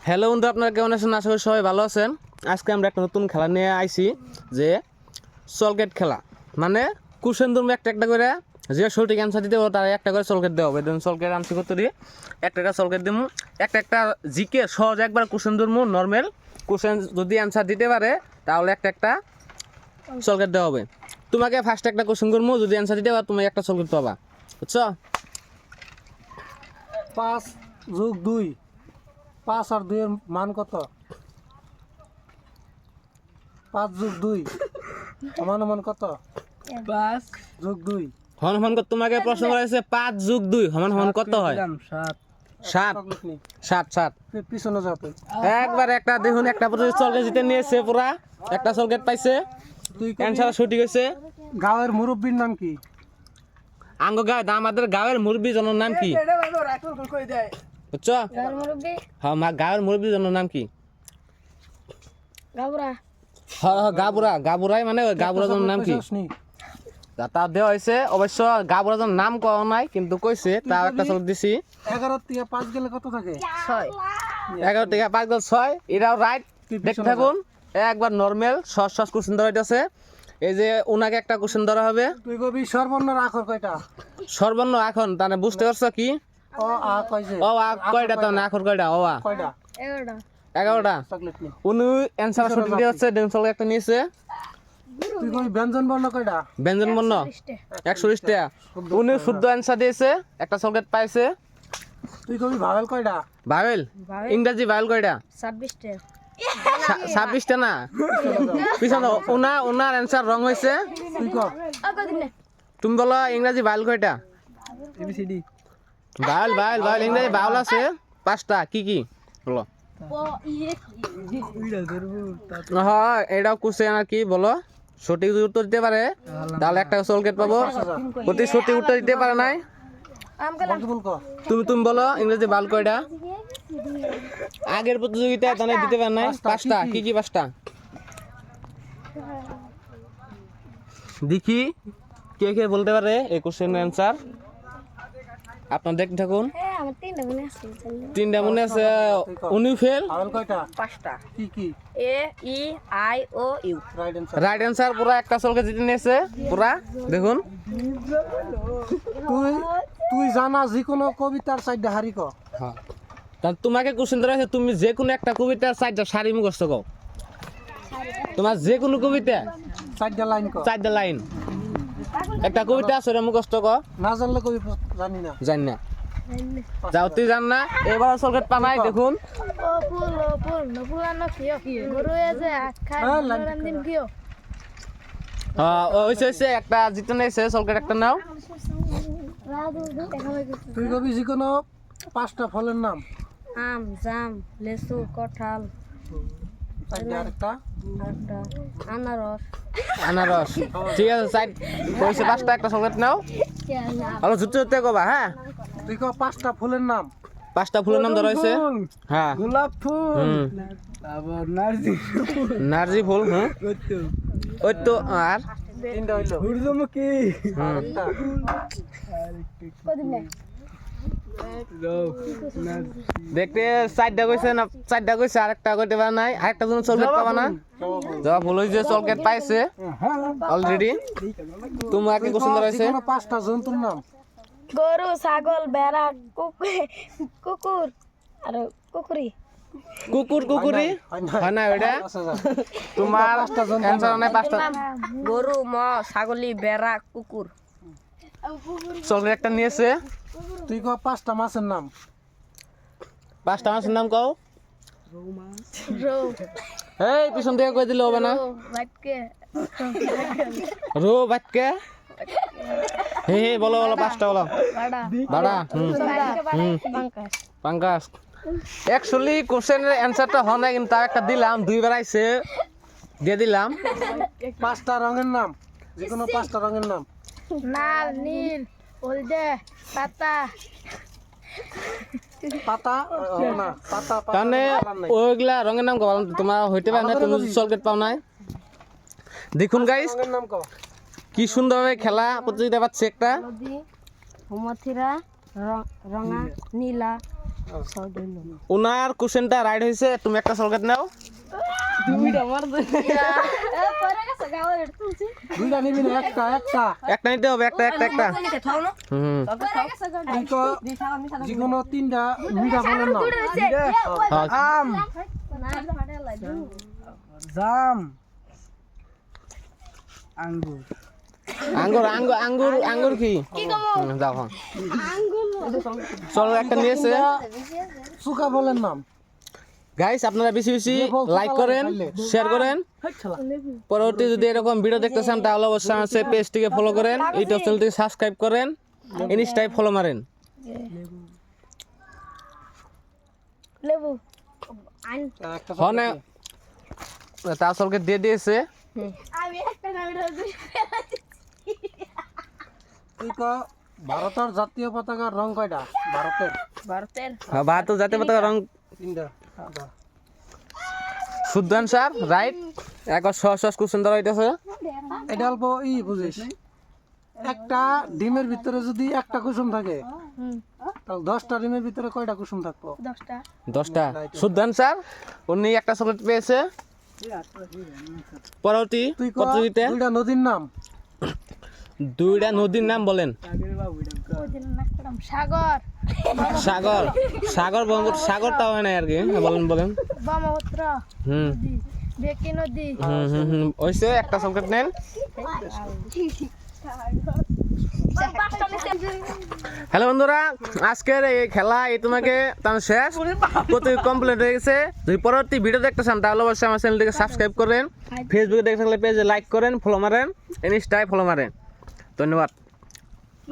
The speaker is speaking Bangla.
হ্যালো বন্ধু, আপনারা কেমন আছেন? আশা করি সবাই ভালো আছেন। আজকে আমরা একটা নতুন খেলা নিয়ে আইছি, যে সলকেট খেলা। মানে কুশন তুমি একটা একটা করে যে সঠিক অ্যান্সার দিতে পারো তার একটা করে সলকেট দেওয়া হবে। সলকেট আনছি কত দিয়ে একটা একটা সলকেট দিব, একটা একটা জিকে সহজ একবার কুশন ধরবো। নর্মাল কুশন যদি অ্যান্সার দিতে পারে তাহলে একটা একটা সলকেট দেওয়া হবে। তোমাকে ফার্স্ট একটা কোশ্চেন করবো, যদি অ্যান্সার দিতে পারো তুমি একটা সলকেট পাবা, বুঝছো? 5 যোগ 2, 5 আর 2 এর মান কত? 5 যোগ 2 সমান কত? 5 যোগ 2 হন হন তোমাকে প্রশ্ন করা হয়েছে 5 যোগ 2 সমান সমান কত হয়? 7 চকলেট নি 7 পিছনে যাও তুই। একবার একটা দেখুন, একটা প্রতি সলকেট জিতে নিয়েছে, পুরা একটা সলকেট পাইছে। তুই অ্যান্সার সঠিক হয়েছে। গাঁয়ের মুরব্বীর নাম কি? আঙ্গ গাঁও আমাদের গাঁয়ের মুরব্বী জনের নাম কি? বুঝছো? হ্যাঁ, গাঁয়ের মুরব্বী জনের নাম কি? গাবুরা। গাবুরাই মানে গাবুরা জনের নাম কি? তা দেওয়া হয়েছে। অবশ্য গাবুরা জনের নাম কওয়া নাই, কিন্তু কইছে তাও একটা সলকেট দিছি। 11 থেকে 5 গেলে কত থাকে? 11 থেকে 5 গেল 6। এটাও রাইট। দেখতে থাকুন। একবার নর্মাল সহজ কোশ্চেন ধরা হইতেছে। এই যে ওনাকে একটা কোশ্চেন ধরা হবে। তুই কবি সর্বর্ণর আখর কয়টা? সর্বর্ণ এখন তাহলে বুঝতে পারছো কি? অ আ কয়ছে? ও আ কয়টা তাহলে আখর কয়টা? ও আ কয়টা? 11টা। চকলেট নি উনি অ্যান্সার সঠিক দিয়ে হচ্ছে ডেন্সল একটা নিয়েছে। তুই কবি ব্যঞ্জন বর্ণ কয়টা? ব্যঞ্জন বর্ণ 120টা। উনি শুদ্ধ অ্যান্সার দিয়েছে, একটা চকলেট পাইছে। তুই কবি ভাওয়েল কয়টা? ভাওয়েল ইংরেজি ভাওয়েল কয়টা? 26টা না, পিছনে ওনার অ্যান্সার রং হয়েছে। তুই ক তুমি বলো ইংরেজি ভাওয়েল কয়টা? ABCD ভাওয়েল ইংরেজি ভাওয়েল আছে 5টা। কি কি বলো? হ্যাঁ, এটাও কোশ্চেন আর কি। বলো সঠিক যদি উত্তর দিতে পারে তাহলে একটা সলকেট পাবো। প্রতি সঠিক উত্তর দিতে পারে নাই। বল ক তুমি বলো ইংরেজি ভাওয়েল কয়টা? আগের প্রতিযোগিতায় তাহলে দিতে পারে নাই। 5টা। কি কি 5টা? দেখি কে কে বলতে পারে এই কোশ্চেনের অ্যান্সার। আপনার দেখতে থাকুন। 3টা মনে আছে। উনি ফেল। ভাওয়েল কয়টা? 5টা কি কি? A E I O U right answer. Right answer. পুরা একটা সলকে জিতে নিয়েছে পুরা। দেখুন তুই তুই জানা যে কোনো কবিতার সাইড হারি ক হ্যাঁ, তোমাকে কোশ্চেন ধরা হয়েছে, তুমি যে কোনো একটা কবিতার 4টা সারি মুখস্থ কও। তোমার যে কোনো কবিতা সাইডটা লাইন ক 4টা লাইন। একটা কবিতা আছে ওটা মুখস্থ কও। না জানলে কবি জানি না। জানি না, যাও তুই জান না। এবার সলকেট পানাই। দেখুন হয়েছে একটা জিতে নিয়েছে সলকেট। একটা নাও। তুই কবি যে কোনো 5টা ফলের নাম। আম জাম লেসু কঠাল সাইডটা আরেকটা আনারস আনারস। ঠিক আছে, সাইড হয়েছে 5টা। একটা সলকেট নাও। আলো জুতে জুতে কবা। হ্যাঁ, তুই ক 5টা ফুলের নাম। 5টা ফুলের নাম ধরা হয়েছে। হ্যাঁ, গোলাপ ফুল, তারপর নার্জি ফুল। হ্যাঁ, ওই তো। আর 3টা হইলো সূর্যমুখী। আরেকটা দেখতে 4টা কইছে না, 4টা কইছে। আরেকটা কইতে পারে নাই। আরেকটা জন্য সলকেট পাবা না। জবাব ভুল হয়েছে, সলকেট পাইছে অলরেডি। তোমাকে কোশ্চেন ধরা হয়েছে। 5টা জন্তুর নাম। গরু ছাগল বেড়া কুকুর আর কুকুরি কুকুরি হয় না ওইটা? তোমার অ্যান্সার নাই। 5টা গরু ছাগলি বেড়া কুকুর সলকেট একটা নিয়েছে। তুই ক 5টা মাছের নাম। 5টা মাছের নাম কও। রৌ এই পিছন থেকে কই দিলে হবে না। রো বাটকে। হে বলো 5টা বলো। বাড়া। পাঙ্গাস। অ্যাকচুয়ালি কোশ্চেনের অ্যান্সারটা হয় না, কিন্তু তার একটা দিলাম। 2বার আইছে, দিয়ে দিলাম। 5টা রঙের নাম। যে কোনো 5টা রঙের নাম। লাল নীল হলদে পাতা পাতা না পাতা তাহলে ওইগুলা রঙের নাম কও। তোমার হইতে পারে না, তুমি সলকেট পাও নাই। দেখুন গাইস রঙের নাম ক কি সুন্দরভাবে খেলা প্রতিযোগিতা পাচ্ছে একটা। হলদি মথিরা রঙা নীলা ওনার কোশ্চেনটা রাইট হয়েছে, তুমি একটা চকলেট নাও। দুইটা নিবি না, একটা একটা। একটা নিতে হবে, একটা একটা একটা। হুম তুই তো যেকোনো তিনটা মিঠা ফলের নাম। হ্যাঁ। আম, জাম, আঙ্গুর। আঙ্গুর আঙ্গুর আঙ্গুর আঙ্গুর কি যাও হ্যাঁ। চলো একটা নিয়েছে। শুকা ফলের নাম। গাইস আপনারা বেশি বেশি লাইক করেন, শেয়ার করেন। পরবর্তী যদি এরকম ভিডিও দেখতে চান তাহলে অবশ্যই আমার পেজটিকে ফলো করেন, ইউটিউব চ্যানেলটিকে সাবস্ক্রাইব করেন, ইনস্টায় ফলো মারেন। লেবু একটা হনে তা চলকে দিয়ে দিয়েছে। আমি একটা তুই তো ভারতের জাতীয় পতাকার রং কয়টা? ভারতের ভারতের ভারত জাতীয় পতাকা রং তিনটা। শুদ্ধ অ্যান্সার রাইট। একবার সহজ সহজ কোশ্চেন ধরা হইতেছে। এটা অল্প বুঝিস, একটা ডিমের ভিতরে যদি একটা কুসুম থাকে তাহলে 10টা ডিমের ভিতরে কয়টা কুসুম থাকবো? 10টা 10টা শুদ্ধ অ্যান্সার। উনি একটা চকলেট পেয়েছে। পরবর্তী তুই ক প্রতিযোগিতা দুইটা নদীর নাম। দুইটা নদীর নাম বলেন। সাগর সাগর সাগর সাগরটাও হয় না আর কি। বলেন বলেন। ব্রহ্মপুত্র হুম বেকি নদী হুম হুম হুম ওইসে একটা চকলেট নেন। হ্যালো বন্ধুরা, আজকের এই খেলা এই তোমাকে শেষ প্রতি কমপ্লিট হয়ে গেছে। যদি পরবর্তী ভিডিও দেখতে চান তাহলে অবশ্যই আমার চ্যানেলটিকে সাবস্ক্রাইব করেন, ফেসবুকে দেখতে থাকলে পেজে লাইক করেন, ফলো মারেন, ইনস্টায় ফলো মারেন। ধন্যবাদ।